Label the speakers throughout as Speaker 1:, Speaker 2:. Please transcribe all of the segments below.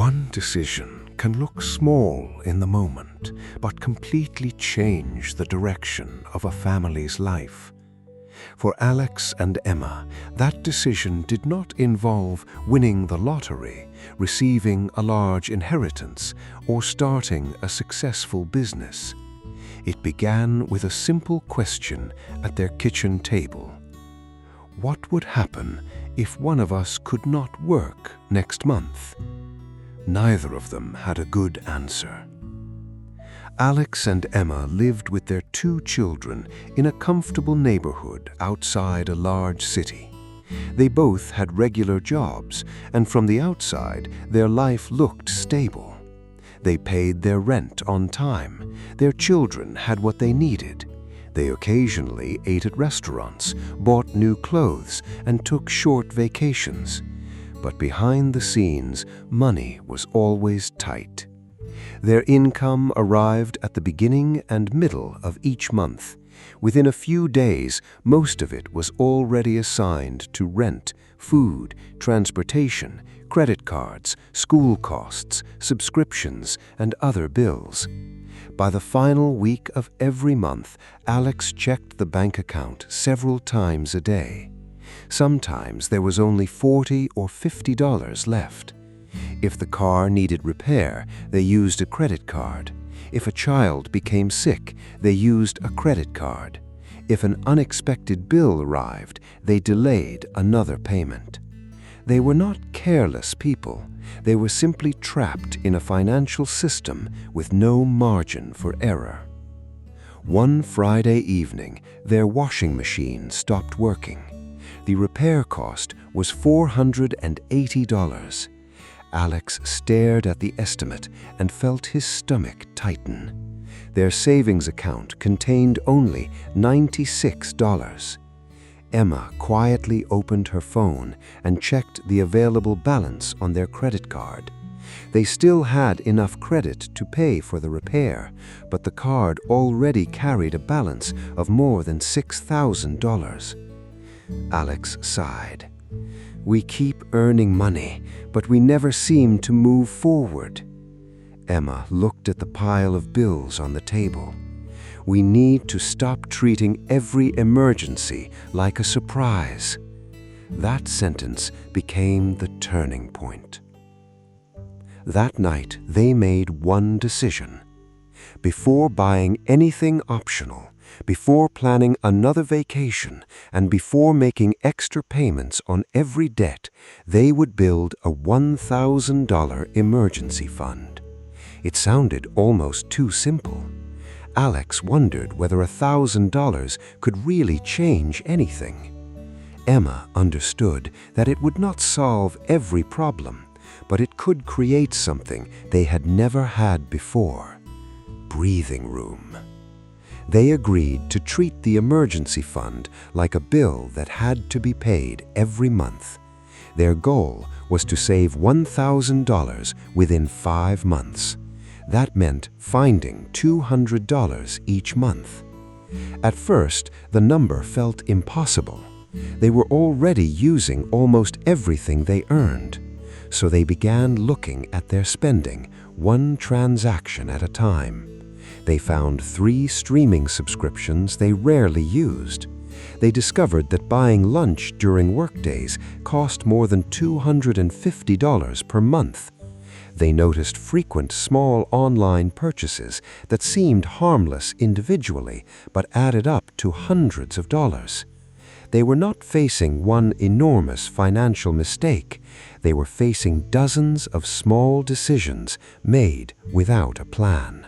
Speaker 1: One decision can look small in the moment, but completely change the direction of a family's life. For Alex and Emma, that decision did not involve winning the lottery, receiving a large inheritance, or starting a successful business. It began with a simple question at their kitchen table. What would happen if one of us could not work next month? Neither of them had a good answer. Alex and Emma lived with their 2 children in a comfortable neighborhood outside a large city. They both had regular jobs, and from the outside, their life looked stable. They paid their rent on time. Their children had what they needed. They occasionally ate at restaurants, bought new clothes, and took short vacations. But behind the scenes, money was always tight. Their income arrived at the beginning and middle of each month. Within a few days, most of it was already assigned to rent, food, transportation, credit cards, school costs, subscriptions, and other bills. By the final week of every month, Alex checked the bank account several times a day. Sometimes there was only $40 or $50 left. If the car needed repair, they used a credit card. If a child became sick, they used a credit card. If an unexpected bill arrived, they delayed another payment. They were not careless people. They were simply trapped in a financial system with no margin for error. One Friday evening, their washing machine stopped working. The repair cost was $480. Alex stared at the estimate and felt his stomach tighten. Their savings account contained only $96. Emma quietly opened her phone and checked the available balance on their credit card. They still had enough credit to pay for the repair, but the card already carried a balance of more than $6,000. Alex sighed. We keep earning money, but we never seem to move forward. Emma looked at the pile of bills on the table. We need to stop treating every emergency like a surprise. That sentence became the turning point. That night, they made one decision. Before buying anything optional, before planning another vacation, and before making extra payments on every debt, they would build a $1,000 emergency fund. It sounded almost too simple. Alex wondered whether $1,000 could really change anything. Emma understood that it would not solve every problem, but it could create something they had never had before: breathing room. They agreed to treat the emergency fund like a bill that had to be paid every month. Their goal was to save $1,000 within 5 months. That meant finding $200 each month. At first, the number felt impossible. They were already using almost everything they earned. So they began looking at their spending, one transaction at a time. They found 3 streaming subscriptions they rarely used. They discovered that buying lunch during workdays cost more than $250 per month. They noticed frequent small online purchases that seemed harmless individually but added up to hundreds of dollars. They were not facing one enormous financial mistake. They were facing dozens of small decisions made without a plan.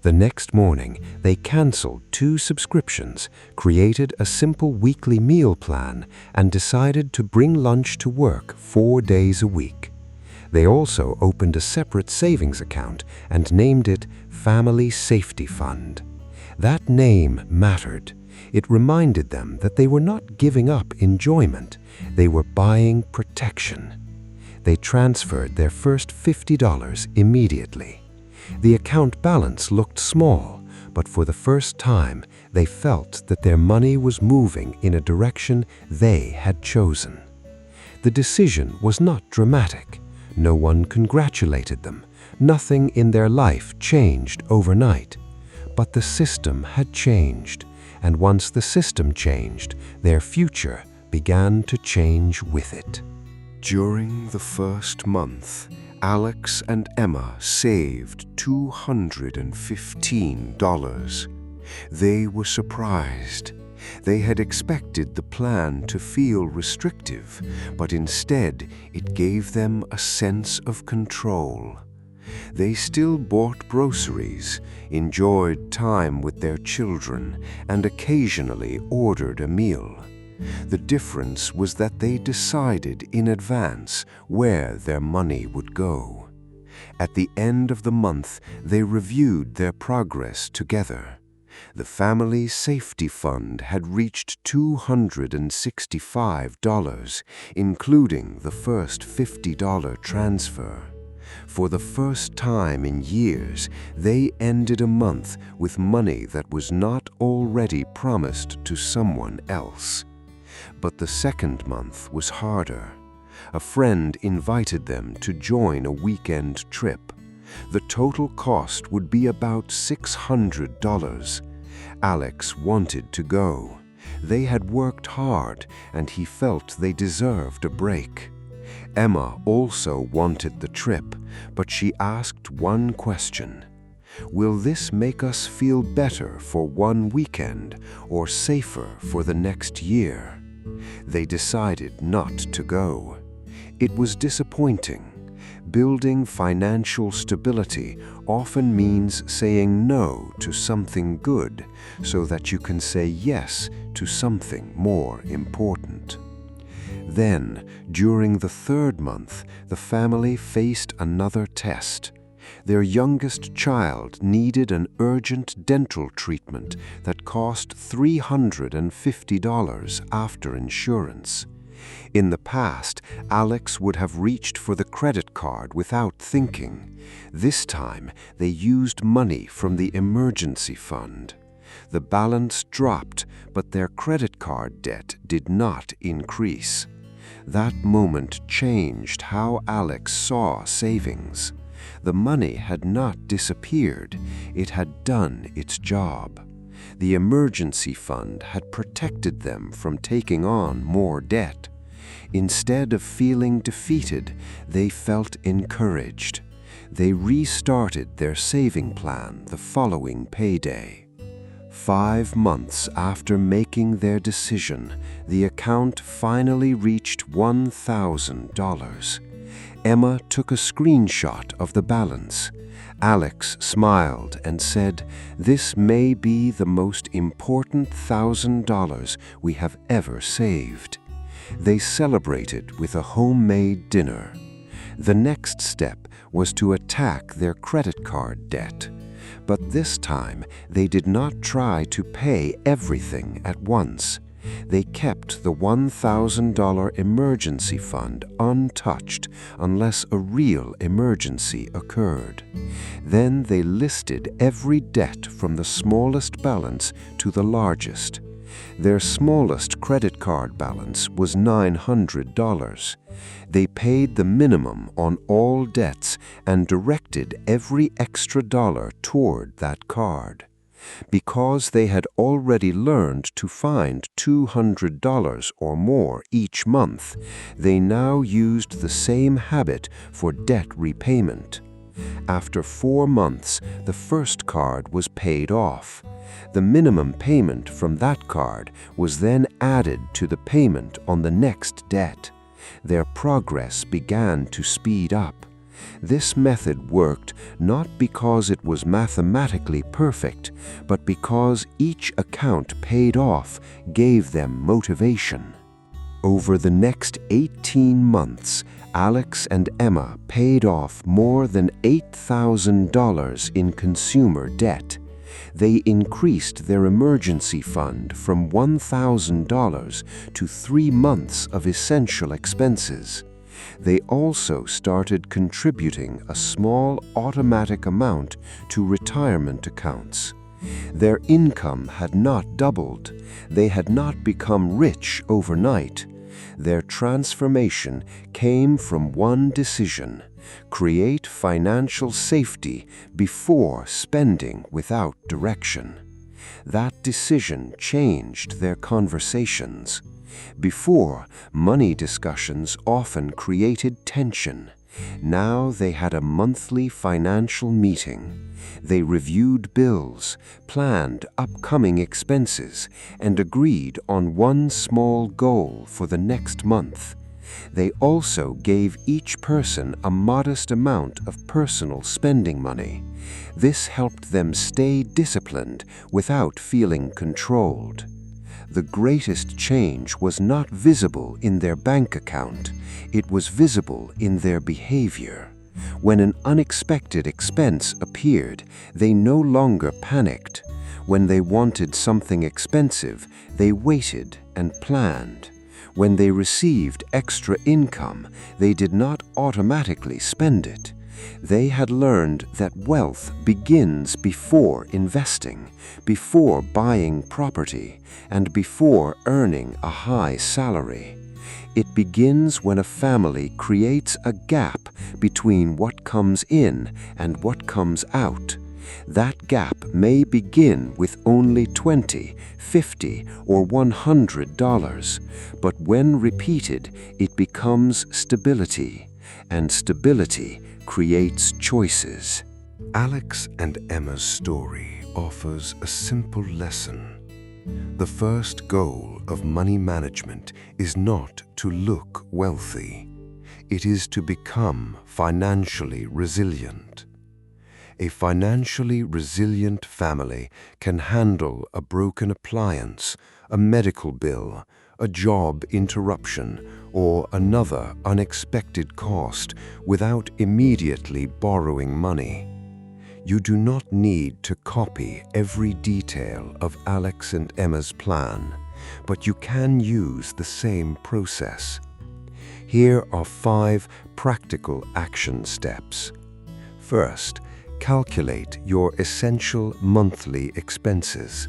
Speaker 1: The next morning, they canceled 2 subscriptions, created a simple weekly meal plan, and decided to bring lunch to work 4 days a week. They also opened a separate savings account and named it Family Safety Fund. That name mattered. It reminded them that they were not giving up enjoyment. They were buying protection. They transferred their first $50 immediately. The account balance looked small, but for the first time, they felt that their money was moving in a direction they had chosen. The decision was not dramatic. No one congratulated them. Nothing in their life changed overnight. But the system had changed, and once the system changed, their future began to change with it. During the first month, Alex and Emma saved $215. They were surprised. They had expected the plan to feel restrictive, but instead it gave them a sense of control. They still bought groceries, enjoyed time with their children, and occasionally ordered a meal. The difference was that they decided in advance where their money would go. At the end of the month, they reviewed their progress together. The family safety fund had reached $265, including the first $50 transfer. For the first time in years, they ended a month with money that was not already promised to someone else. But the second month was harder. A friend invited them to join a weekend trip. The total cost would be about $600. Alex wanted to go. They had worked hard, and he felt they deserved a break. Emma also wanted the trip, but she asked one question. Will this make us feel better for one weekend or safer for the next year? They decided not to go. It was disappointing. Building financial stability often means saying no to something good so that you can say yes to something more important. Then, during the third month, the family faced another test. Their youngest child needed an urgent dental treatment that cost $350 after insurance. In the past, Alex would have reached for the credit card without thinking. This time, they used money from the emergency fund. The balance dropped, but their credit card debt did not increase. That moment changed how Alex saw savings. The money had not disappeared, it had done its job. The emergency fund had protected them from taking on more debt. Instead of feeling defeated, they felt encouraged. They restarted their saving plan the following payday. 5 months after making their decision, the account finally reached $1,000. Emma took a screenshot of the balance. Alex smiled and said, "This may be the most important $1,000 we have ever saved." They celebrated with a homemade dinner. The next step was to attack their credit card debt. But this time, they did not try to pay everything at once. They kept the $1,000 emergency fund untouched unless a real emergency occurred. Then they listed every debt from the smallest balance to the largest. Their smallest credit card balance was $900. They paid the minimum on all debts and directed every extra dollar toward that card. Because they had already learned to find $200 or more each month, they now used the same habit for debt repayment. After 4 months, the first card was paid off. The minimum payment from that card was then added to the payment on the next debt. Their progress began to speed up. This method worked not because it was mathematically perfect, but because each account paid off gave them motivation. Over the next 18 months, Alex and Emma paid off more than $8,000 in consumer debt. They increased their emergency fund from $1,000 to 3 months of essential expenses. They also started contributing a small automatic amount to retirement accounts. Their income had not doubled. They had not become rich overnight. Their transformation came from one decision: Create financial safety before spending without direction. That decision changed their conversations. Before, money discussions often created tension. Now they had a monthly financial meeting. They reviewed bills, planned upcoming expenses, and agreed on one small goal for the next month. They also gave each person a modest amount of personal spending money. This helped them stay disciplined without feeling controlled. The greatest change was not visible in their bank account. It was visible in their behavior. When an unexpected expense appeared, they no longer panicked. When they wanted something expensive, they waited and planned. When they received extra income, they did not automatically spend it. They had learned that wealth begins before investing, before buying property, and before earning a high salary. It begins when a family creates a gap between what comes in and what comes out. That gap may begin with only $20, $50, or $100, but when repeated, it becomes stability, and stability creates choices. Alex and Emma's story offers a simple lesson. The first goal of money management is not to look wealthy. It is to become financially resilient. A financially resilient family can handle a broken appliance, a medical bill, a job interruption, or another unexpected cost without immediately borrowing money. You do not need to copy every detail of Alex and Emma's plan, but you can use the same process. Here are 5 practical action steps. First, calculate your essential monthly expenses.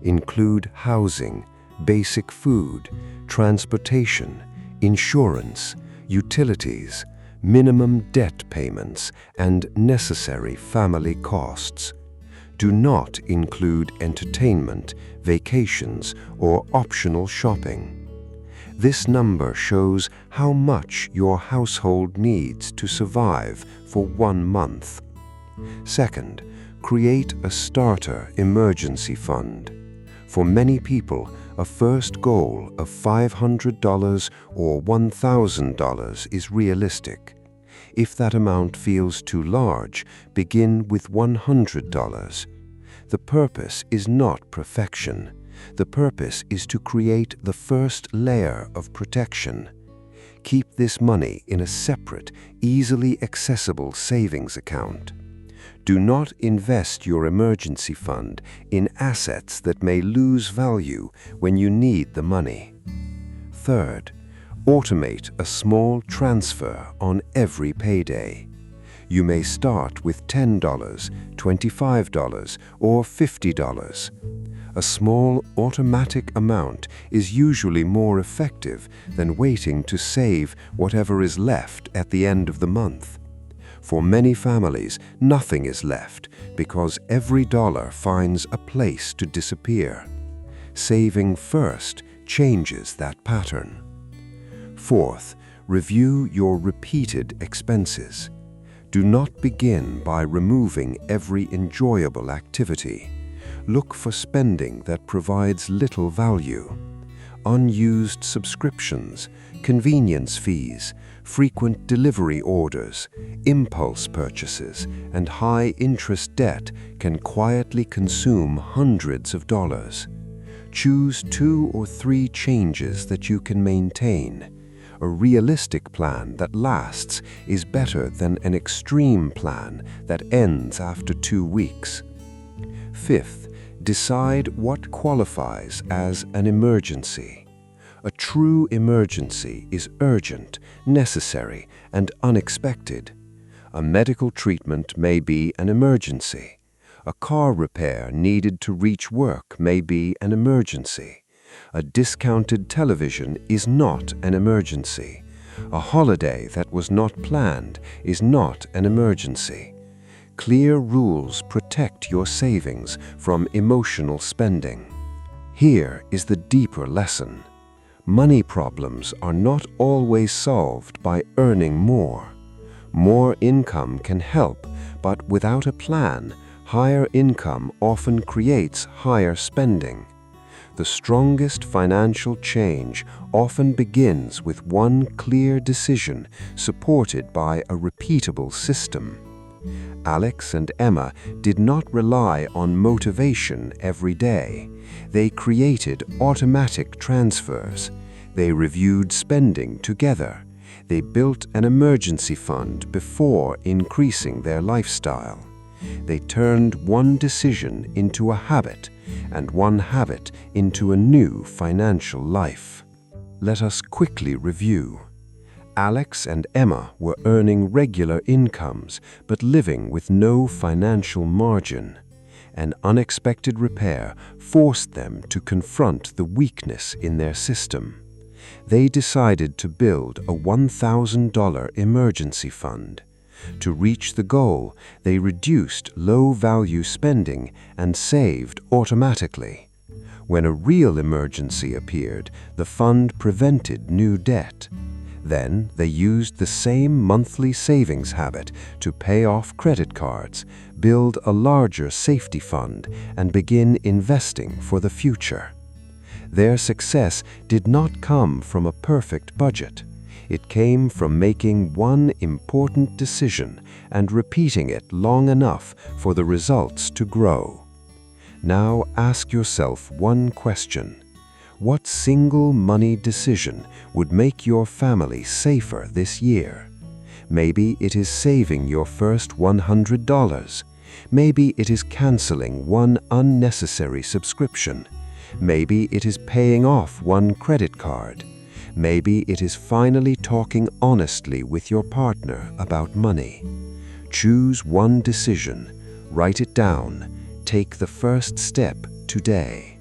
Speaker 1: Include housing, basic food, transportation, insurance, utilities, minimum debt payments, and necessary family costs. Do not include entertainment, vacations, or optional shopping. This number shows how much your household needs to survive for 1 month. Second, create a starter emergency fund. For many people, a first goal of $500 or $1,000 is realistic. If that amount feels too large, begin with $100. The purpose is not perfection. The purpose is to create the first layer of protection. Keep this money in a separate, easily accessible savings account. Do not invest your emergency fund in assets that may lose value when you need the money. Third, automate a small transfer on every payday. You may start with $10, $25, or $50. A small automatic amount is usually more effective than waiting to save whatever is left at the end of the month. For many families, nothing is left because every dollar finds a place to disappear. Saving first changes that pattern. Fourth, review your repeated expenses. Do not begin by removing every enjoyable activity. Look for spending that provides little value. Unused subscriptions, convenience fees, frequent delivery orders, impulse purchases, and high-interest debt can quietly consume hundreds of dollars. Choose 2 or 3 changes that you can maintain. A realistic plan that lasts is better than an extreme plan that ends after 2 weeks. Fifth, decide what qualifies as an emergency. A true emergency is urgent, necessary, and unexpected. A medical treatment may be an emergency. A car repair needed to reach work may be an emergency. A discounted television is not an emergency. A holiday that was not planned is not an emergency. Clear rules protect your savings from emotional spending. Here is the deeper lesson. Money problems are not always solved by earning more. More income can help, but without a plan, higher income often creates higher spending. The strongest financial change often begins with one clear decision supported by a repeatable system. Alex and Emma did not rely on motivation every day. They created automatic transfers. They reviewed spending together. They built an emergency fund before increasing their lifestyle. They turned one decision into a habit, and one habit into a new financial life. Let us quickly review. Alex and Emma were earning regular incomes but living with no financial margin. An unexpected repair forced them to confront the weakness in their system. They decided to build a $1,000 emergency fund. To reach the goal, they reduced low-value spending and saved automatically. When a real emergency appeared, the fund prevented new debt. Then they used the same monthly savings habit to pay off credit cards, build a larger safety fund, and begin investing for the future. Their success did not come from a perfect budget. It came from making one important decision and repeating it long enough for the results to grow. Now ask yourself one question. What single money decision would make your family safer this year? Maybe it is saving your first $100. Maybe it is canceling one unnecessary subscription. Maybe it is paying off one credit card. Maybe it is finally talking honestly with your partner about money. Choose one decision, write it down, take the first step today.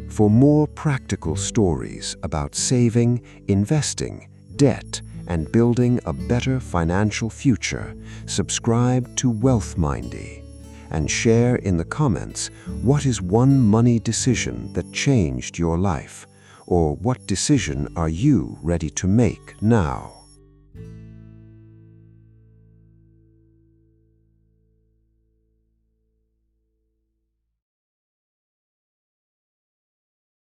Speaker 1: For more practical stories about saving, investing, debt, and building a better financial future, subscribe to WealthMindy and share in the comments what is one money decision that changed your life, or what decision are you ready to make now?